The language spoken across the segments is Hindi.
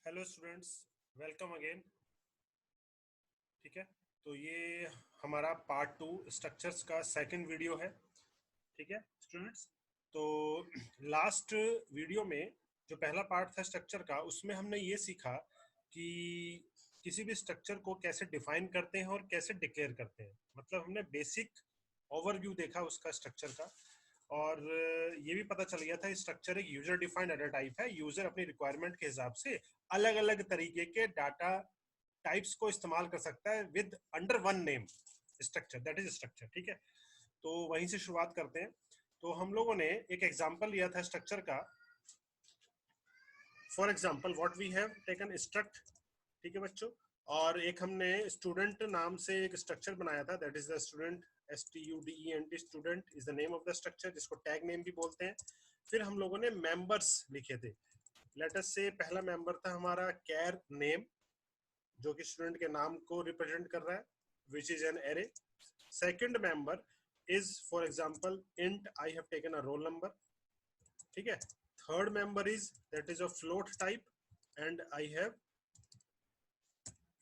Hello students, welcome again. ठीक है, तो ये हमारा पार्ट टू स्ट्रक्चर्स का सेकंड वीडियो है। ठीक है स्टूडेंट्स, तो लास्ट वीडियो में जो पहला पार्ट था स्ट्रक्चर का, उसमें हमने ये सीखा कि किसी भी स्ट्रक्चर को कैसे डिफाइन करते हैं और कैसे डिक्लेयर करते हैं। मतलब हमने बेसिक ओवरव्यू देखा उसका स्ट्रक्चर का, और ये भी पता चल गया था स्ट्रक्चर एक यूजर डिफाइंड डाटा टाइप है। यूजर अपनी रिक्वायरमेंट के हिसाब से अलग अलग तरीके के डाटा टाइप्स को इस्तेमाल कर सकता है with under one name structure, that is structure. ठीक है, तो वहीं से शुरुआत करते हैं। तो हम लोगों ने एक एग्जांपल लिया था स्ट्रक्चर का। For example what we have taken struct. ठीक है बच्चों, और एक हमने स्टूडेंट नाम से एक स्ट्रक्चर बनाया था, that is the student, STUDENT, student is the name of the structure, जिसको टैग नेम भी बोलते हैं। फिर हम लोगों ने मेंबर्स लिखे थे। लेट अस से पहला मेंबर था हमारा कैर नेम, जो कि स्टूडेंट के नाम को रिप्रेजेंट कर रहा है, which is an array. Second member is for example int, I have taken a roll number. ठीक है, third member is that is a float type and I have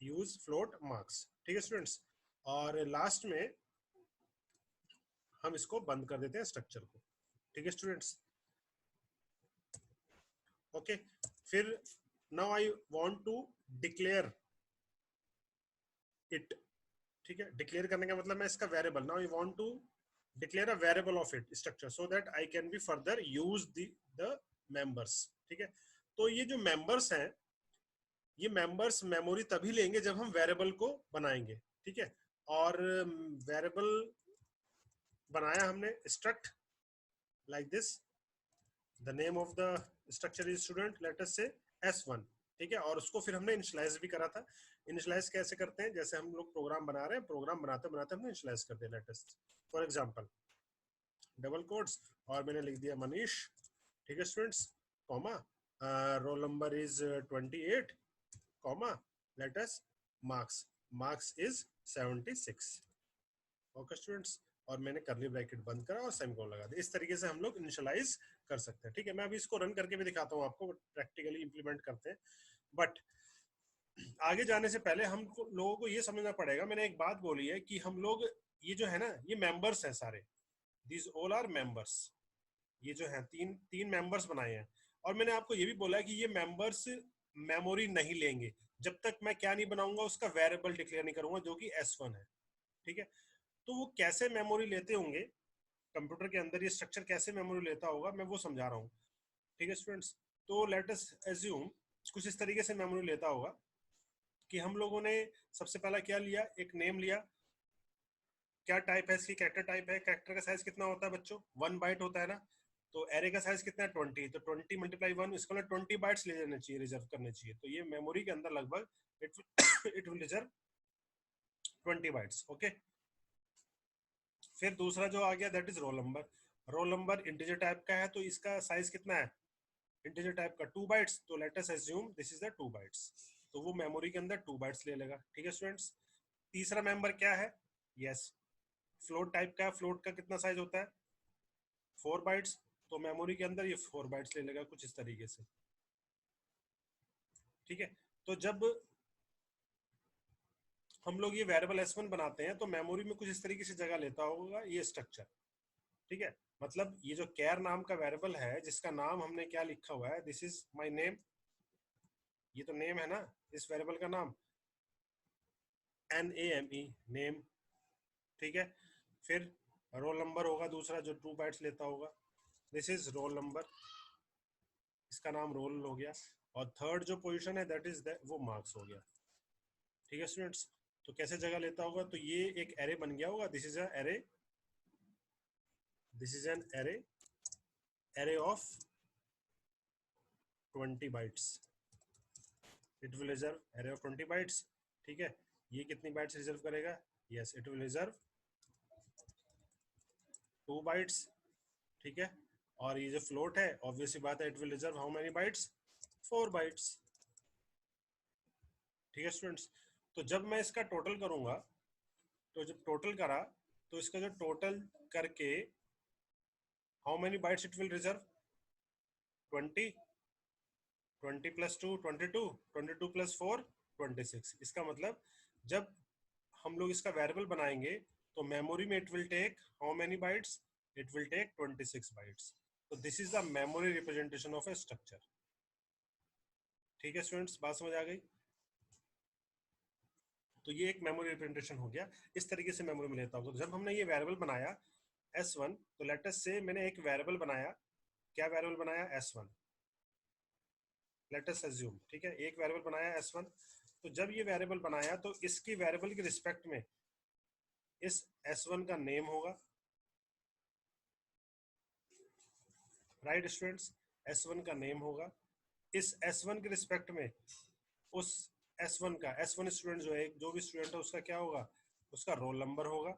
use float marks. ठीक है स्टूडेंट्स, और लास्ट में हम इसको बंद कर देते हैं स्ट्रक्चर को। ठीक है स्टूडेंट्स, ओके। फिर now I want to declare it. ठीक है, डिक्लेयर करने का मतलब मैं इसका variable, now I want to declare a variable of it structure so that I can be further use the members. ठीक है, तो ये जो मेंबर्स हैं, ये मेंबर्स मेमोरी तभी लेंगे जब हम वेरिएबल को बनाएंगे। ठीक है, और वेरिएबल बनाया हमने struct like this, the name of the structure is student, late us से S1। ठीक है, और उसको फिर हमने इनिशियलाइज भी करा था। इनिशियलाइज कैसे करते हैं, जैसे हम लोग प्रोग्राम बना रहे हैं, प्रोग्राम बनाते बनाते हमने इनिशियलाइज कर दिया। Let us for example double quotes, और मैंने लिख दिया मनीष। ठीक है students, comma, roll number is 28, comma, let us marks, marks is 76। Okay students, और मैंने करली ब्रैकेट बंद करा और सेमीकोलन लगा दिया। इस तरीके से हम लोग इनिशियलाइज कर सकते हैं। ठीक है, मैं अभी इसको रन करके भी दिखाता हूँ आपको, प्रैक्टिकली इंप्लीमेंट करते हैं। बट आगे जाने से पहले हम लोगों को ये समझना पड़ेगा, मैंने एक बात बोली है कि हम लोग, ये जो है ना, ये मेंबर्स हैं सारे, दीज ऑल आर मेंबर्स। ये जो है तीन तीन मेंबर्स बनाए हैं, और मैंने आपको ये भी बोला है कि ये मेंबर्स मेमोरी नहीं लेंगे जब तक मैं क्या नहीं बनाऊंगा, उसका वेरिएबल डिक्लेयर नहीं करूंगा, जो कि S1 है। ठीक है, तो वो कैसे मेमोरी लेते होंगे कंप्यूटर के अंदर, ये स्ट्रक्चर कैसे मेमोरी लेता होगा, मैं वो समझा रहा हूँ। ठीक है स्टूडेंट्स, तो लेट अस एज्यूम कुछ इस तरीके से मेमोरी लेता होगा कि हम लोगों ने सबसे पहला क्या लिया, एक नेम लिया। क्या टाइप है इसकी, कैरेक्टर टाइप है। कैरेक्टर का साइज कितना होता है बच्चों, 1 बाइट होता है ना। तो एरे का साइज कितना है, 20, तो 20 मल्टीप्लाई 1, इसको ना 20 बाइट्स ले लेना चाहिए, रिजर्व करने चाहिए। तो ये मेमोरी के अंदर लगभग it it will reserve 20 bytes. Okay, फिर दूसरा जो आ गया that is roll number. Roll number integer type का है, तो इसका साइज कितना है, इंटीजर टाइप का 2 बाइट्स। तो let us assume this is the 2 bytes, तो वो मेमोरी के अंदर 2 बाइट्स ले लेगा। ठीक है स्टूडेंट्स, तीसरा मेंबर क्या है, यस, फ्लोट टाइप का है। फ्लोट का कितना साइज होता है, 4 बाइट्स, तो मेमोरी के अंदर ये 4 बाइट्स ले लेगा कुछ इस तरीके से। ठीक है, तो जब हम लोग ये वेरिएबल S1 बनाते हैं, तो मेमोरी में कुछ इस तरीके से जगह लेता होगा ये स्ट्रक्चर। ठीक है, मतलब ये जो कैर नाम का वेरिएबल है, जिसका नाम हमने क्या लिखा हुआ है, दिस इज माय नेम, ये तो नेम है ना इस वेरिएबल का नाम, NAME, नेम। ठीक है, फिर रोल नंबर होगा दूसरा, जो 2 बाइट्स लेता होगा, दिस इज रोल नंबर, इसका नाम रोल हो गया। और थर्ड जो पोजीशन है दैट इज वो मार्क्स हो गया। ठीक है स्टूडेंट्स, तो कैसे जगह लेता होगा, तो ये एक एरे बन गया होगा, this is a array, this is an array, array of 20 bytes, it will reserve array of 20 bytes. ठीक है, ये कितनी बाइट्स रिजर्व करेगा, yes it will reserve 2 bytes. ठीक है, और ये जो फ्लोट है, ऑब्वियसली बात है, it will reserve how many bytes, 4 bytes. ठीक है स्टूडेंट्स, तो जब मैं इसका टोटल करूंगा, तो जब टोटल करा, तो इसका जो टोटल करके how many bytes it will reserve, 20। 20 + 2 22, 22 + 4 26। इसका मतलब जब हम लोग इसका वेरिएबल बनाएंगे तो मेमोरी में it will take how many bytes, it will take 26 bytes. तो this is the memory representation of a structure. ठीक है स्टूडेंट्स, बात समझ आ गई? तो ये एक मेमोरी रिप्रेजेंटेशन हो गया। इस तरीके से मेमोरी में लेता हूँ। तो जब हमने ये वेरिएबल बनाया S1, तो लेट अस से मैंने एक वेरिएबल बनाया। क्या वेरिएबल बनाया? S1। लेट अस अज्यूम, ठीक है, एक वेरिएबल बनाया S1। तो जब ये वेरिएबल बनाया तो इसकी वेरिएबल के रिस्पेक्ट में इस S1 का नेम होगा, राइट स्टूडेंट्स? S1 का नेम होगा। इस S1 के रिस्पेक्ट में उस S1 का, S1 स्टूडेंट जो है, जो भी स्टूडेंट है उसका क्या होगा? उसका रोल नंबर होगा,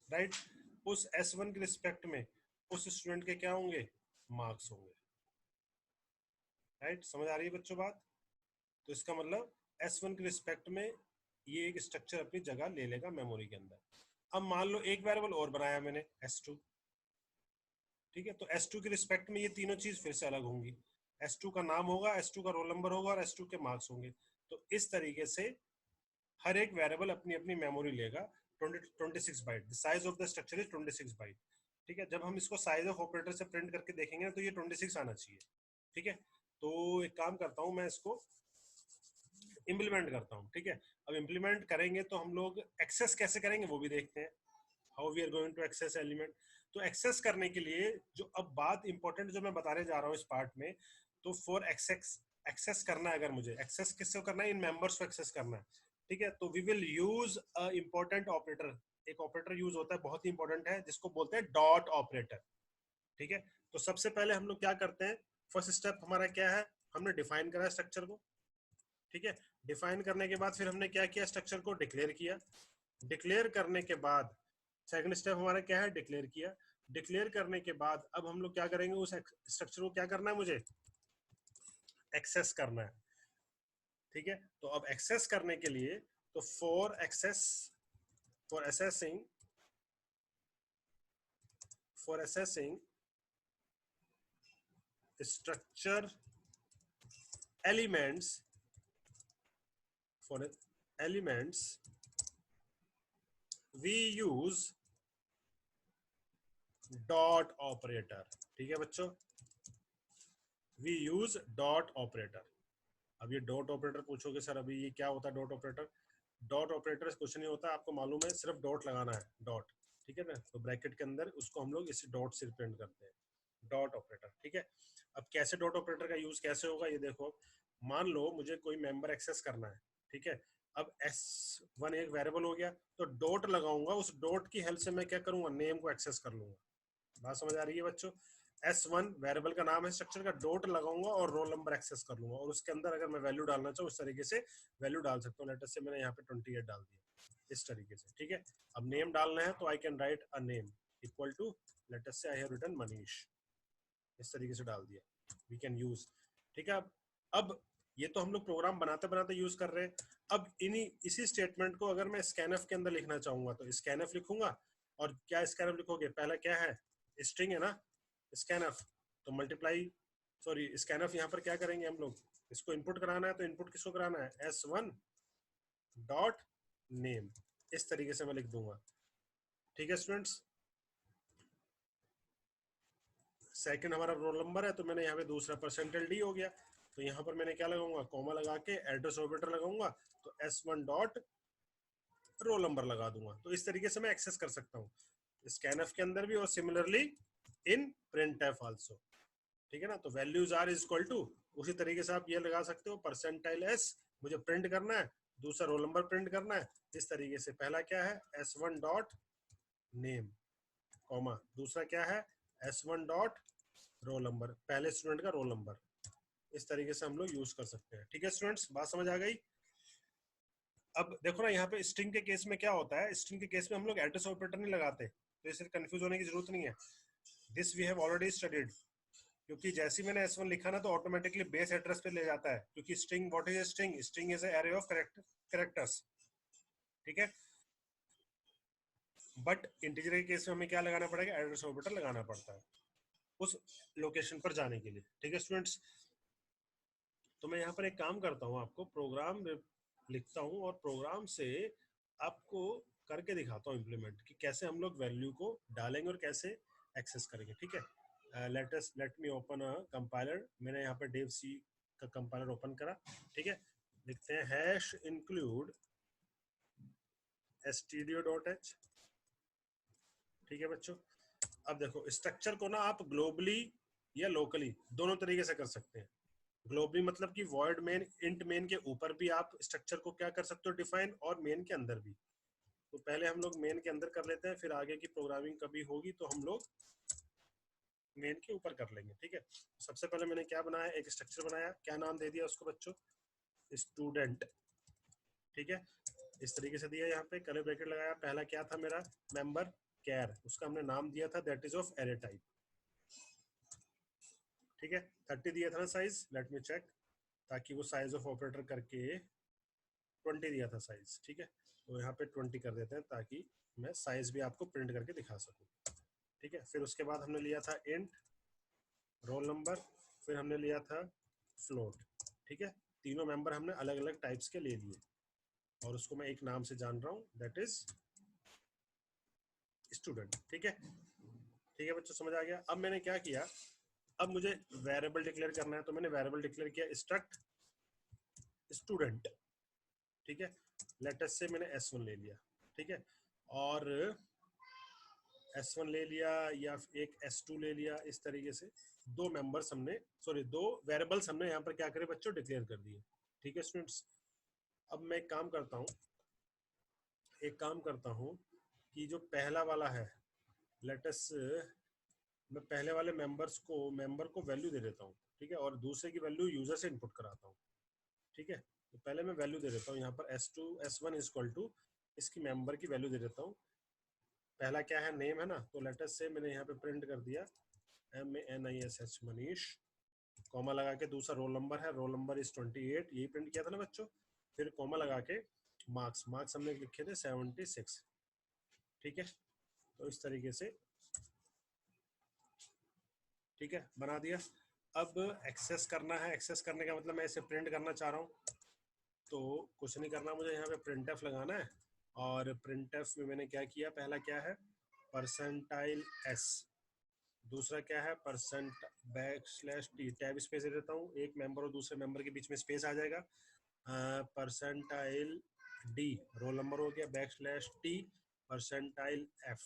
राइट? उस S1 के रिस्पेक्ट में उस स्टूडेंट के क्या होंगे? मार्क्स होंगे, राइट? समझ आ रही है बच्चों बात? तो इसका मतलब S1 के रिस्पेक्ट में ये एक स्ट्रक्चर अपनी जगह ले लेगा मेमोरी के अंदर। अब मान लो एक वेरिएबल और बनाया मैंने S2, ठीक है, तो S2 के रिस्पेक्ट में ये तीनों चीज फिर से अलग होंगी। S2 का नाम होगा, S2 का रोल नंबर होगा और S2 के मार्क्स होंगे। तो इस तरीके से हर एक वेरिएबल अपनी अपनी मेमोरी लेगा। 26 byte, the size of the structure is 26 byte. ठीक है, जब हम इसको साइज ऑफ ऑपरेटर से प्रिंट करके देखेंगे तो ये 26 आना चाहिए। ठीक है, तो एक काम करता हूँ, मैं इसको इम्प्लीमेंट करता हूँ। ठीक है, अब इम्प्लीमेंट करेंगे तो हम लोग एक्सेस कैसे करेंगे वो भी देखते हैं, how we are going to access element. तो एक्सेस करने के लिए जो अब बात इंपॉर्टेंट जो मैं बताने जा रहा हूँ इस पार्ट में, तो फॉर एक्सेस, एक्सेस करना है, अगर मुझे एक्सेस किससे करना है? इन मेंबर्स को एक्सेस करना है। ठीक है, तो we will use a important operator. एक ऑपरेटर यूज होता है, बहुत ही इंपॉर्टेंट है, जिसको बोलते हैं डॉट ऑपरेटर। ठीक है, तो सबसे पहले हम लोग क्या करते हैं? फर्स्ट स्टेप हमारा क्या है? हमने डिफाइन करा स्ट्रक्चर को। ठीक है, डिफाइन करने के बाद फिर हमने क्या किया? स्ट्रक्चर को डिक्लेयर किया। डिक्लेयर करने के बाद सेकंड स्टेप हमारा क्या है? डिक्लेयर किया। डिक्लेयर करने के बाद अब हम लोग क्या करेंगे? उस स्ट्रक्चर को क्या करना है? मुझे एक्सेस करना है। ठीक है, तो अब एक्सेस करने के लिए तो for access, for accessing, for accessing structure elements, for elements we use dot operator. ठीक है बच्चों, वी यूज डॉट ऑपरेटर। अब ये डॉट ऑपरेटर पूछोगे सर अभी ये क्या होता है डॉट ऑपरेटर? डॉट ऑपरेटर कुछ नहीं होता, आपको मालूम है, सिर्फ डॉट लगाना है, डॉट। ठीक है ना, तो ब्रैकेट के अंदर उसको हम लोग इसी डॉट से रिप्रेजेंट करते हैं, डॉट ऑपरेटर। ठीक है, अब कैसे डॉट ऑपरेटर का यूज कैसे होगा ये देखो। मान लो मुझे कोई मेंबर एक्सेस करना है। ठीक है, अब S1 एक वेरिएबल हो गया, तो डॉट लगाऊंगा, उस डॉट की हेल्प से मैं क्या करूंगा? नेम को एक्सेस कर लूंगा। बात समझ आ रही है बच्चों? S1 वेरिएबल का नाम है, स्ट्रक्चर का डॉट लगाऊंगा और रोल नंबर एक्सेस कर लूंगा, और उसके अंदर अगर मैं वैल्यू डालना चाहूँ उस तरीके से वैल्यू डाल सकता हूँ। लेटर से मैंने यहाँ पे 28 डाल दिया इस तरीके से। ठीक है, अब नेम डालना है तो I can write a name equal to, letter से आई हैव रिटन मनीष, इस तरीके से डाल दिया, वी कैन यूज। ठीक है, अब ये तो हम लोग प्रोग्राम बनाते बनाते यूज कर रहे हैं। अब इन्हीं इसी स्टेटमेंट को अगर मैं स्कैनफ के अंदर लिखना चाहूंगा तो स्कैनफ लिखूंगा। और क्या स्कैनफ लिखोगे? पहला क्या है? स्ट्रिंग है ना, स्कैनफ। तो मल्टीप्लाई, सॉरी, स्कैनफ यहाँ पर क्या करेंगे हम लोग? इसको इनपुट कराना है, तो इनपुट किसको कराना है? S1 डॉट नेम, इस तरीके से मैं लिख दूंगा। ठीक है स्टूडेंट्स, सेकंड हमारा रोल नंबर है, तो मैंने यहाँ पे दूसरा परसेंटेज डी हो गया, तो यहाँ पर मैंने क्या लगाऊंगा? कॉमा लगा के एड्रेस ऑपरेटर लगाऊंगा, तो S1 डॉट रोल नंबर लगा दूंगा। तो इस तरीके से मैं एक्सेस कर सकता हूँ स्कैनफ के अंदर भी, और सिमिलरली इन printf आल्सो। ठीक है ना, तो values are is equal to, उसी तरीके से आप ये लगा सकते हो, परसेंटाइल S मुझे प्रिंट करना है, दूसरा रोल नंबर प्रिंट करना है। इस तरीके से पहला क्या है? S1 डॉट नेम, कॉमा दूसरा क्या है? S1 डॉट रोल नंबर, पहले स्टूडेंट का रोल नंबर। इस तरीके से हम लोग यूज कर सकते हैं। ठीक है स्टूडेंट्स, बात समझ आ गई? अब देखो ना, यहाँ पे स्ट्रिंग के केस में क्या होता है? स्ट्रिंग के केस में हम लोग एड्रेस ऑपरेटर नहीं लगाते, तो इससे कंफ्यूज होने की जरूरत नहीं है। This we have already studied, क्योंकि जैसे ही मैंने S1 लिखा ना तो ऑटोमेटिकली बेस एड्रेस पे ले जाता है, क्योंकि string, what is string? String is array of characters. ठीक है, बट इंटीजर के केस में हमें क्या लगाना पड़ेगा? एड्रेस ऑपरेटर लगाना पड़ता है उस लोकेशन पर जाने के लिए। ठीक है स्टूडेंट्स, तो मैं यहाँ पर एक काम करता हूँ, आपको प्रोग्राम लिखता हूँ और प्रोग्राम से आपको करके दिखाता हूँ इम्प्लीमेंट कि कैसे हम लोग वैल्यू को डालेंगे और कैसे एक्सेस करेंगे। ठीक है, let me open a compiler. मैंने यहाँ पर डेव सी का कंपाइलर ओपन करा। ठीक है, लिखते हैं हैश इंक्लूड stdio.h। ठीक है बच्चों, अब देखो स्ट्रक्चर को ना आप ग्लोबली या लोकली दोनों तरीके से कर सकते हैं। ग्लोबली मतलब कि वॉइड मेन इंट मेन के ऊपर भी आप स्ट्रक्चर को क्या कर सकते हो डिफाइन, और मेन के अंदर भी। तो पहले हम लोग मेन के अंदर कर लेते हैं, फिर आगे की प्रोग्रामिंग कभी होगी तो हम लोग मेन के ऊपर कर लेंगे। ठीक है, सबसे पहले मैंने क्या बनाया, एक स्ट्रक्चर बनाया। क्या नाम दे दिया उसको बच्चों, स्टूडेंट। ठीक है, इस तरीके से दिया, यहाँ पे कर्ली ब्रैकेट लगाया। पहला क्या था मेरा, मेंबर कैर, उसका हमने नाम दिया था that is of array type. ठीक है, 30 दिया था ना साइज, लेट मी चेक, ताकि वो साइज ऑफ ऑपरेटर करके 20 दिया था साइज। ठीक है, तो यहाँ पे 20 कर देते हैं ताकि मैं साइज भी आपको प्रिंट करके दिखा सकूँ। ठीक है, फिर उसके बाद हमने लिया था इंट रोल नंबर, फिर हमने लिया था फ्लोट। ठीक है, तीनों मेंबर हमने अलग अलग टाइप्स के ले लिए और उसको मैं एक नाम से जान रहा हूँ दैट इज स्टूडेंट। ठीक है, ठीक है बच्चों, समझ आ गया। अब मैंने क्या किया, अब मुझे वेरिएबल डिक्लेयर करना है, तो मैंने वेरिएबल डिक्लेयर किया स्ट्रक्ट स्टूडेंट। ठीक है, लेटेस्ट से मैंने s1 ले लिया। ठीक है, और s1 ले लिया या एक s2 ले लिया, इस तरीके से दो मेंबर्स हमने, सॉरी दो वेरिएबल्स हमने यहाँ पर क्या करे बच्चों, डिक्लेयर कर दिए। ठीक है स्टूडेंट्स, अब मैं एक काम करता हूँ कि जो पहला वाला है, लेटेस्ट मैं पहले वाले मेंबर को वैल्यू दे देता हूँ। ठीक है, और दूसरे की वैल्यू यूजर से इनपुट कराता हूँ। ठीक है, तो पहले मैं वैल्यू दे देता हूँ यहाँ पर s2 s1 is equal to, इसकी मेंबर की वैल्यू दे देता हूँ। पहला क्या है, नेम है ना, तो लेटेस्ट से मैंने यहाँ पे प्रिंट कर दिया MANISH मनीष, कॉमा लगा के। दूसरा रोल नंबर है, रोल नंबर इज 28, यही प्रिंट किया था ना बच्चों। फिर कॉमा लगा के मार्क्स हमने लिखे थे 76। ठीक है, तो इस तरीके से ठीक है बना दिया। अब एक्सेस करना है, एक्सेस करने का मतलब मैं इसे प्रिंट करना चाह रहा हूँ, तो कुछ नहीं करना, मुझे यहाँ पे प्रिंटफ लगाना है। और प्रिंटफ में मैंने क्या किया, पहला क्या है परसेंटाइल s, दूसरा क्या है %t, टैब स्पेस दे देता हूँ, एक मेंबर और दूसरे मेंबर के बीच में स्पेस आ जाएगा। परसेंटाइल d रोल नंबर हो गया, /t परसेंटाइल f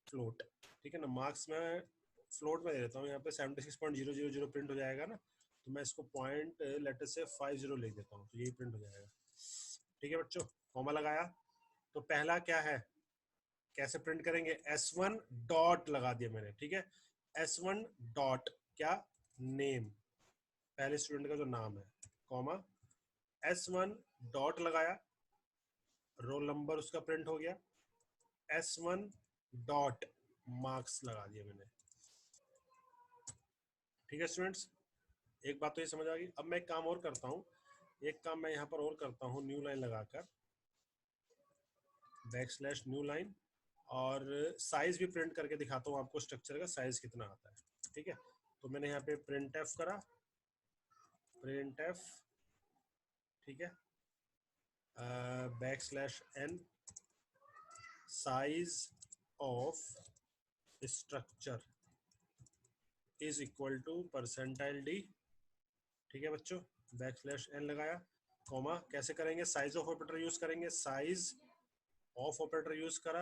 फ्लोट। ठीक है ना, मार्क्स में फ्लोट में दे देता हूँ, यहाँ पे 76.000 प्रिंट हो जाएगा ना, तो मैं इसको पॉइंट लेटर से 50 लिख देता हूँ, तो यही प्रिंट हो जाएगा। ठीक है बच्चों, कॉमा लगाया। तो पहला क्या है, कैसे प्रिंट करेंगे, s1 डॉट लगा दिया मैंने। ठीक है, s1 डॉट क्या, नेम, पहले स्टूडेंट का जो नाम है, कॉमा s1 डॉट लगाया, रोल नंबर उसका प्रिंट हो गया, s1 डॉट मार्क्स लगा दिया मैंने। ठीक है स्टूडेंट्स, एक बात तो ये समझ आ गई। अब मैं एक काम और करता हूँ, एक काम मैं यहाँ पर और करता हूँ, न्यू लाइन लगाकर /न्यू लाइन, और साइज भी प्रिंट करके दिखाता हूँ आपको स्ट्रक्चर का साइज कितना आता है। ठीक है, तो मैंने यहाँ पे प्रिंट एफ करा, प्रिंट एफ, ठीक है, /n size of structure is equal to percentile d। ठीक है बच्चों, /n लगाया, कॉमा कैसे करेंगे, साइज ऑफ ऑपरेटर यूज करेंगे, साइज ऑफ ऑपरेटर यूज करा,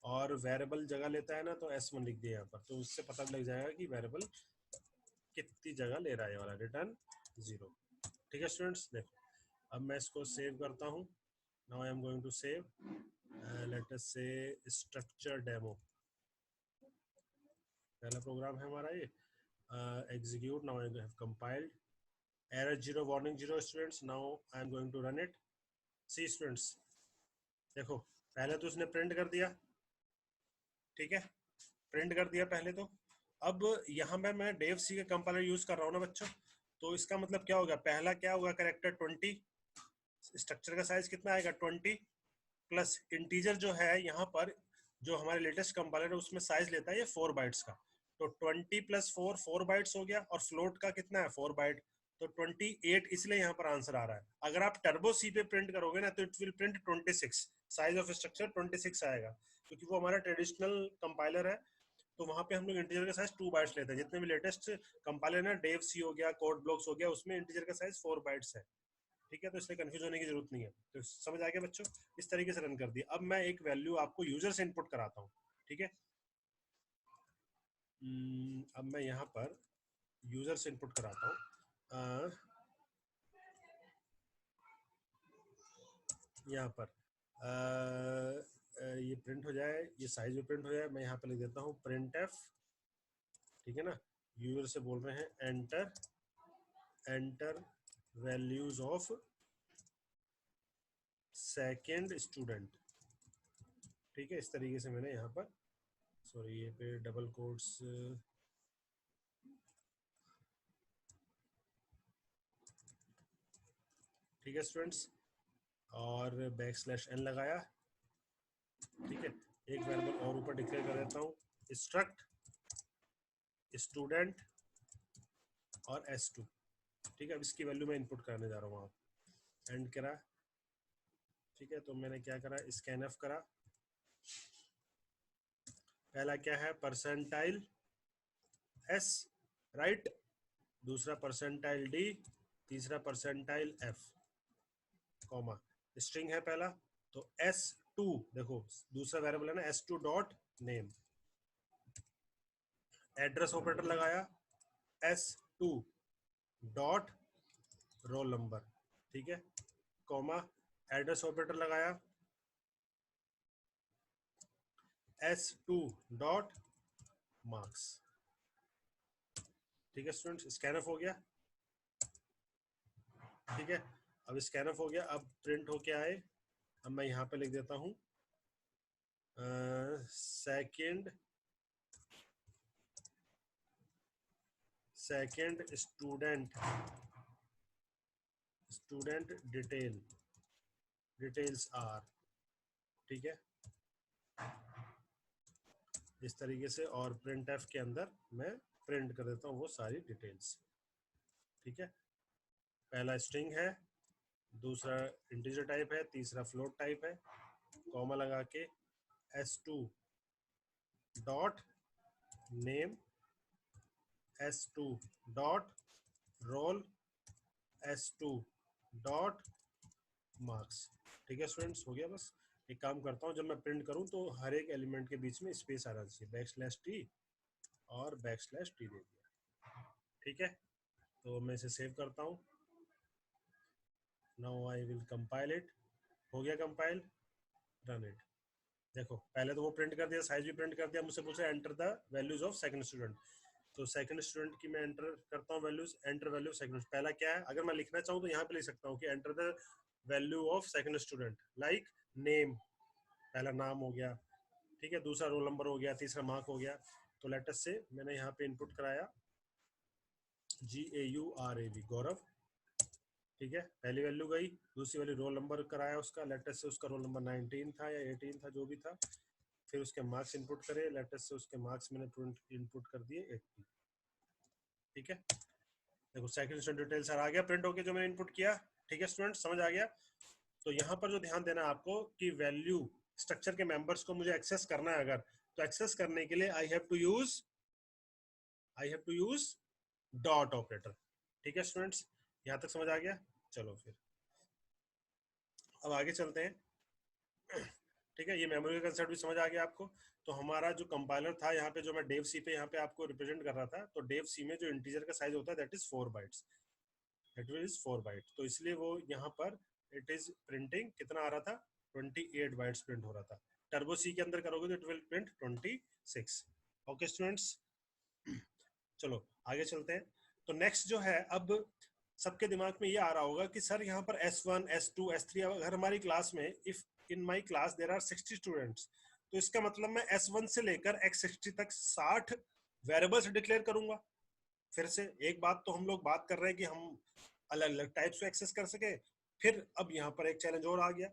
और वेरिएबल जगह लेता है ना, तो s1 लिख दिया यहाँ पर, तो उससे पता लग जाएगा कि वेरिएबल कितनी जगह ले रहा है वाला, रिटर्न 0। ठीक है स्टूडेंट्स, देखो अब मैं इसको सेव करता हूँ। Now I am going to save, let us से स्ट्रक्चर डेमो, पहला प्रोग्राम है हमारा ये, execute. Now I have compiled, error 0 warning 0 students. Now I am going to run it. See students, देखो पहले तो उसने प्रिंट कर दिया। ठीक है, प्रिंट कर दिया पहले तो। अब यहाँ पे मैं डेव सी का कंपाइलर यूज कर रहा हूँ ना बच्चों, तो इसका मतलब क्या होगा, पहला क्या होगा कैरेक्टर 20, स्ट्रक्चर का साइज कितना आएगा 20, प्लस इंटीजर जो है यहाँ पर, जो हमारे लेटेस्ट कंपाइलर है उसमें साइज लेता है ये 4 बाइट्स का, तो 20 + 4 4 बाइट्स हो गया, और फ्लोट का कितना है 4 बाइट, तो 28 इसलिए यहाँ पर आंसर आ रहा है। अगर आप टर्बो सी पे प्रिंट करोगे ना तो it will print 26, size of structure 26 आएगा, क्योंकि वो हमारा ट्रेडिशनल कंपाइलर है। तो वहां पे हम लोग इंटीजर का साइज 2 बाइट्स लेते हैं। जितने भी लेटेस्ट कंपाइलर है, डेव सी हो गया, कोड ब्लॉक्स हो गया, उसमें इंटीजर का साइज 4 बाइट्स है। ठीक है, तो इसलिए कंफ्यूज होने की जरूरत नहीं है। तो समझ आ गया बच्चों, इस तरीके से रन कर दिया। अब मैं एक वैल्यू आपको यूजर से इनपुट कराता हूँ। ठीक है, अब मैं यहाँ पर यूजर से इनपुट कराता हूँ। यहाँ पर ये प्रिंट हो जाए, ये साइज में प्रिंट हो जाए। मैं यहाँ पर लिख देता हूँ प्रिंट एफ। ठीक है ना, यूजर से बोल रहे हैं enter values of second student. ठीक है, इस तरीके से मैंने यहाँ पर, सॉरी ये पे डबल कोट्स, ठीक है स्टूडेंट्स, और बैकस्लैश एन लगाया। ठीक है, एक वेरिएबल और ऊपर डिक्लेयर कर देता हूँ, स्ट्रक्ट स्टूडेंट और s2। ठीक है, अब इसकी वैल्यू मैं इनपुट करने जा रहा हूँ। आप एंड करा। ठीक है, तो मैंने क्या करा, स्कैनफ करा। पहला क्या है, परसेंटाइल s, राइट, दूसरा परसेंटाइल d, तीसरा परसेंटाइल f, कॉमा, स्ट्रिंग है पहला। तो s2, देखो दूसरा वेरिएबल है ना, s2 dot name, address operator लगाया, s2 डॉट रोल नंबर। ठीक है, कॉमा, एड्रेस ऑपरेटर लगाया, s2 डॉट मार्क्स। ठीक है स्टूडेंट्स, स्कैनफ हो गया। ठीक है, अब स्कैनफ हो गया, अब प्रिंट होके आए। अब मैं यहाँ पे लिख देता हूँ सेकेंड स्टूडेंट डिटेल्स आर। ठीक है, इस तरीके से, और प्रिंट एफ के अंदर मैं प्रिंट कर देता हूँ वो सारी डिटेल्स। ठीक है, पहला स्ट्रिंग है, दूसरा इंटीजर टाइप है, तीसरा फ्लोट टाइप है, कॉमा लगा के s2 dot name, s2 dot roll, s2 dot marks. ठीक है स्टूडेंट्स, हो गया। बस एक काम करता हूँ, जब मैं प्रिंट करूँ तो हर एक एलिमेंट के बीच में स्पेस आना चाहिए, बैकस्लैश टी और बैकस्लैश टी दे दिया। ठीक है, तो मैं इसे सेव करता हूँ। Now I will compile it. हो गया कंपाइल, रन इट। देखो पहले तो वो प्रिंट कर दिया, साइज भी प्रिंट कर दिया, मुझसे पूछा enter the values of second student. तो सेकंड स्टूडेंट की मैं एंटर करता हूँ वैल्यूज, एंटर वैल्यू सेकंड। पहला क्या है, अगर मैं लिखना चाहूँ तो यहाँ पे लिख सकता हूँ कि enter the value of second student, like name, पहला नाम हो गया। ठीक है, दूसरा रोल नंबर हो गया, तीसरा मार्क हो गया। तो लेटेस्ट से मैंने यहाँ पे इनपुट कराया GAURAV, गौरव। ठीक है, पहली वैल्यू गई, दूसरी वैल्यू रोल नंबर कराया उसका, लेटेस्ट से उसका रोल नंबर 19 था या 18 था, जो भी था। फिर उसके मार्क्स इनपुट करे, लेटेस्ट से उसके मार्क्स मैंने इनपुट कर दिए 80। ठीक है, देखो सेकंड स्टूडेंट डिटेल्स आ गया प्रिंट होके जो मैंने इनपुट किया। ठीक है स्टूडेंट, समझ आ गया। तो यहाँ पर जो ध्यान देना आपको कि वैल्यू स्ट्रक्चर के मेंबर्स को मुझे एक्सेस करना है अगर, तो एक्सेस करने के लिए I have to use dot operator. ठीक है स्टूडेंट्स, यहाँ तक समझ आ गया। चलो फिर अब आगे चलते हैं। ठीक है, ये मेमोरी का कंसेप्ट भी समझ आ गया आपको। तो हमारा जो कंपाइलर था यहाँ पे, जो मैं डेव सी पे यहाँ पे आपको रिप्रेजेंट कर रहा था, तो डेव सी में जो इंटीजर का साइज होता है दैट इज 4 बाइट्स, तो इसलिए वो यहाँ पर इट इज प्रिंटिंग कितना आ रहा था, 28 बाइट्स प्रिंट हो रहा था। टर्बो सी के अंदर करोगे तो it will print 26। Okay students, चलो आगे चलते हैं। तो नेक्स्ट जो है, अब सबके दिमाग में ये आ रहा होगा कि सर यहाँ पर S1 S2 S3, अगर हमारी क्लास में, if in my class there are 60 students, तो इसका मतलब मैं S1 से लेकर X60 तक 60 वेरिएबल्स डिक्लेयर करूंगा। फिर से एक बात तो हम लोग बात कर रहे हैं कि हम अलग अलग टाइप्स को एक्सेस कर सके। फिर अब यहाँ पर एक चैलेंज और आ गया,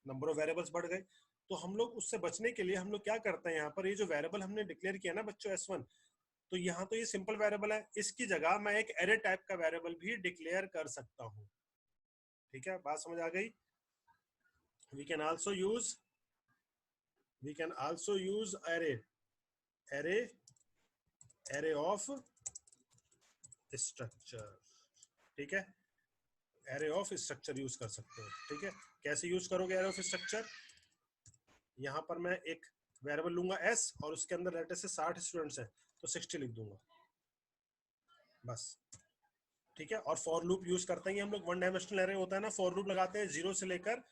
नंबर ऑफ वेरिएबल्स बढ़ गए। तो हम लोग उससे बचने के लिए हम लोग क्या करते हैं, यहाँ पर ये जो वेरिएबल हमने डिक्लेयर किया ना बच्चों S1, तो यहाँ तो ये सिंपल वेरिएबल है, इसकी जगह मैं एक एरे टाइप का वेरिएबल भी डिक्लेयर कर सकता हूँ। ठीक है, बात समझ आ गई? We can also use array array of structure. ठीक है, एरे ऑफ स्ट्रक्चर यूज कर सकते हो। ठीक है, कैसे यूज करोगे एरे ऑफ स्ट्रक्चर? यहाँ पर मैं एक वेरिएबल लूंगा s और उसके अंदर लेटर से 60 स्टूडेंट्स हैं तो 60 लिख दूंगा बस। ठीक है, और फॉर लूप यूज करते हैं हम लोग, वन डायमेंशनल एरे होता है ना, फॉर लूप लगाते हैं जीरो से लेकर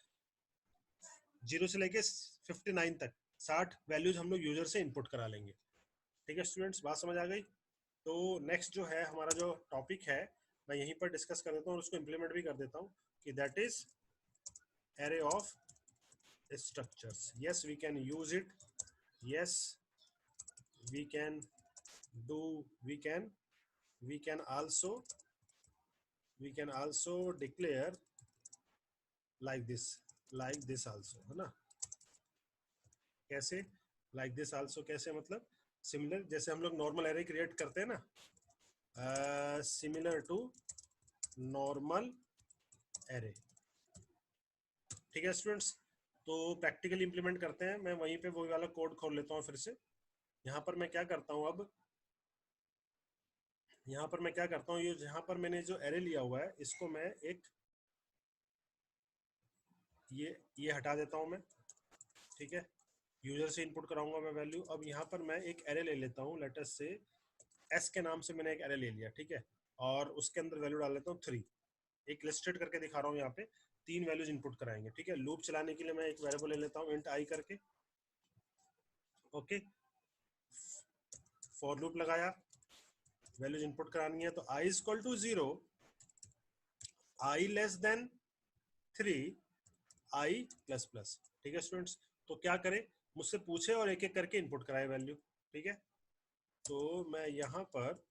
59 तक 60 वैल्यूज हम लोग यूजर से इनपुट करा लेंगे। ठीक है स्टूडेंट्स, बात समझ आ गई? तो नेक्स्ट जो है हमारा जो टॉपिक है मैं यहीं पर डिस्कस कर देता हूँ और उसको इम्प्लीमेंट भी कर देता हूँ कि that is array of structures. Yes, we can use it. Yes, we can do. We can also declare like this also, है ना? कैसे like this also? कैसे मतलब सिमिलर, जैसे हम लोग नॉर्मल एरे क्रिएट करते हैं ना, सिमिलर टू नॉर्मल एरे। ठीक है स्टूडेंट्स, तो प्रैक्टिकली इंप्लीमेंट करते हैं। मैं वहीं पे वही वाला कोड खोल लेता हूँ फिर से। यहाँ पर मैं क्या करता हूँ अब, यहाँ पर मैं क्या करता हूँ, ये जहाँ पर मैंने जो एरे लिया हुआ है इसको मैं एक ये हटा देता हूँ मैं। ठीक है, यूजर से इनपुट कराऊंगा मैं वैल्यू। अब यहाँ पर मैं एक एरे ले लेता हूँ, लेटर से एस के नाम से मैंने एक एरे ले लिया। ठीक है, और उसके अंदर वैल्यू डाल लेता हूँ 3। एक लिस्टेड करके दिखा रहा हूँ, यहाँ पे 3 वैल्यूज इनपुट कराएंगे। ठीक है, लूप चलाने के लिए मैं एक वेरिएबल ले लेता हूँ इंट आई करके। ओके, फॉर लूप लगाया, वैल्यूज इनपुट करानी है तो i is equal to 0, i less than 3, i plus plus. ठीक है स्टूडेंट्स, तो क्या करें, मुझसे पूछे और एक एक करके इनपुट कराए वैल्यू। ठीक है, तो मैं यहाँ पर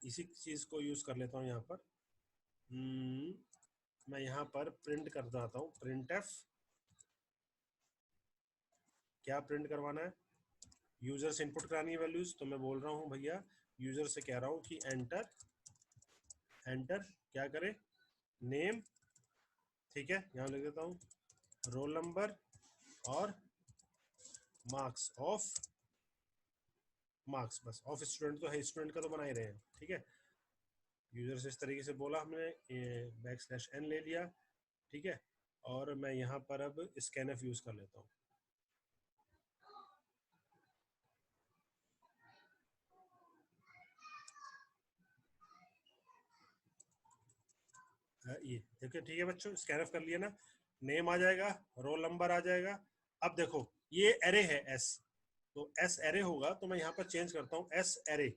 इसी चीज को यूज कर लेता हूँ। यहाँ पर मैं यहाँ पर प्रिंट कर देता हूँ, प्रिंट एफ। क्या प्रिंट करवाना है, यूजर से इनपुट करानी है वैल्यूज, तो मैं बोल रहा हूँ भैया यूजर से कह रहा हूँ कि एंटर क्या करे, नेम। ठीक है, यहाँ लिख देता हूँ रोल नंबर और मार्क्स ऑफ मार्क्स, बस ऑफ स्टूडेंट तो है, स्टूडेंट का तो बना ही रहे हैं। ठीक है, यूजर से इस तरीके से बोला हमने, बैक स्लैश एन ले लिया। ठीक है, और मैं यहाँ पर अब स्कैनफ यूज कर लेता हूँ। ये देखिए, ठीक है बच्चों, स्कैनफ कर लिया ना, नेम आ जाएगा, रोल नंबर आ जाएगा। अब देखो ये एरे है एस, तो एस एरे होगा, तो मैं यहाँ पर चेंज करता हूँ एस एरे।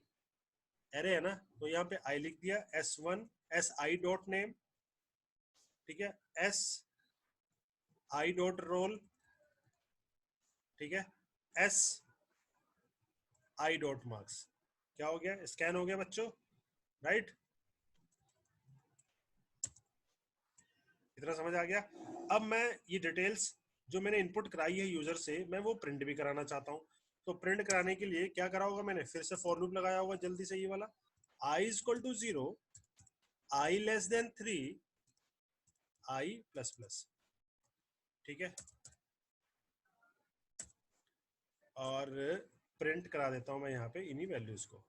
एरे है ना, तो यहाँ पे आई लिख दिया, S1 S I dot name. ठीक है, एस आई डॉट रोल। ठीक है, एस आई डॉट मार्क्स। क्या हो गया, स्कैन हो गया बच्चों, राइट? इतना समझ आ गया? अब मैं ये डिटेल्स जो मैंने इनपुट कराई है यूजर से, मैं वो प्रिंट भी कराना चाहता हूँ। तो प्रिंट कराने के लिए क्या करा होगा, मैंने फिर से फॉर लूप लगाया होगा, जल्दी से ये वाला, i is equal to 0, i less than 3, i plus plus. ठीक है, और प्रिंट करा देता हूं मैं यहाँ पे इन्हीं वैल्यूज को।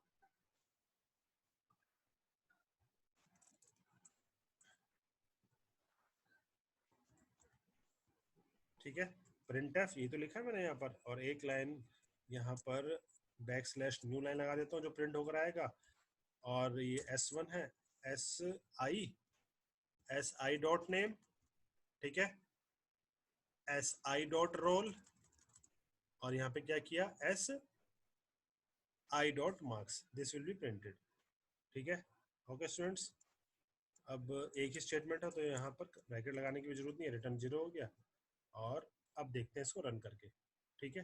ठीक है, प्रिंट एफ ये तो लिखा है मैंने यहाँ पर, और एक लाइन यहाँ पर बैक स्लैश न्यू लाइन लगा देता हूँ जो प्रिंट होकर आएगा। और ये S1 है, एस आई डॉट नेम। ठीक है, एस आई डॉट रोल, और यहाँ पे क्या किया, S I dot marks, this will be printed. ठीक है, ओके स्टूडेंट्स, अब एक ही स्टेटमेंट है तो यहाँ पर ब्रैकेट लगाने की भी जरूरत नहीं है, रिटर्न 0 हो गया। और अब देखते हैं इसको रन करके। ठीक है,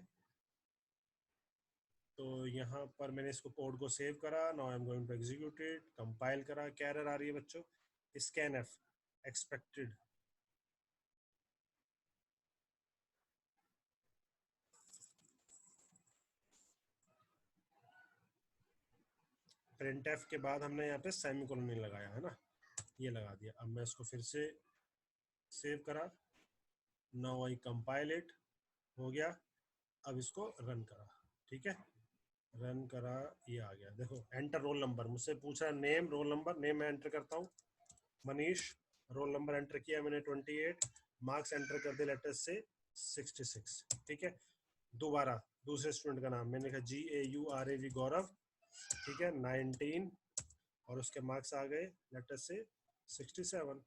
तो यहाँ पर मैंने इसको कोड को सेव करा, now I am going to execute it, compile करा, क्या एरर आ रही है बच्चों, स्कैन एफ एक्सपेक्टेड। printf के बाद हमने यहाँ पे सेमीकोलन नहीं लगाया है ना, ये लगा दिया। अब मैं इसको फिर से सेव करा, नाउ आई कंपाइल इट, हो गया। अब इसको रन करा, ठीक है, रन करा, ये आ गया। देखो एंटर रोल नंबर, मुझसे पूछ रहा है नेम रोल नंबर, नेम मैं एंटर करता हूँ मनीष, रोल नंबर एंटर किया मैंने 28, मार्क्स एंटर कर दिया लेटर से 66, ठीक है। दोबारा दूसरे स्टूडेंट का नाम मैंने लिखा GAURAV गौरव, ठीक है, 19 और उसके मार्क्स आ गए लेटर से 67।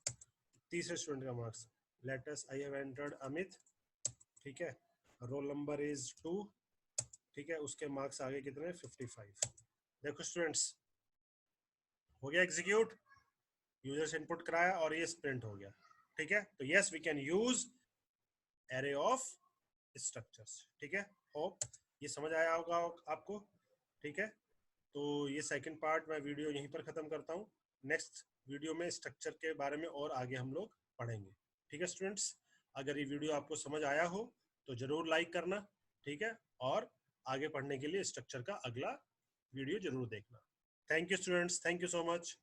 तीसरे स्टूडेंट का marks, letters I have entered Amit, ठीक है, रोल नंबर इज 2, ठीक है, उसके मार्क्स आ गए कितने 55। देखो स्टूडेंट्स, हो गया एग्जीक्यूट, यूजर्स इनपुट कराया और ये प्रिंट हो गया, ठीक है। तो yes we can use array of structures, ठीक है। होप ये समझ आया होगा आपको, ठीक है। तो ये सेकंड पार्ट मैं वीडियो यहीं पर ख़त्म करता हूँ। नेक्स्ट वीडियो में स्ट्रक्चर के बारे में और आगे हम लोग पढ़ेंगे, ठीक है स्टूडेंट्स। अगर ये वीडियो आपको समझ आया हो तो ज़रूर लाइक करना, ठीक है, और आगे पढ़ने के लिए स्ट्रक्चर का अगला वीडियो जरूर देखना। Thank you students, thank you so much.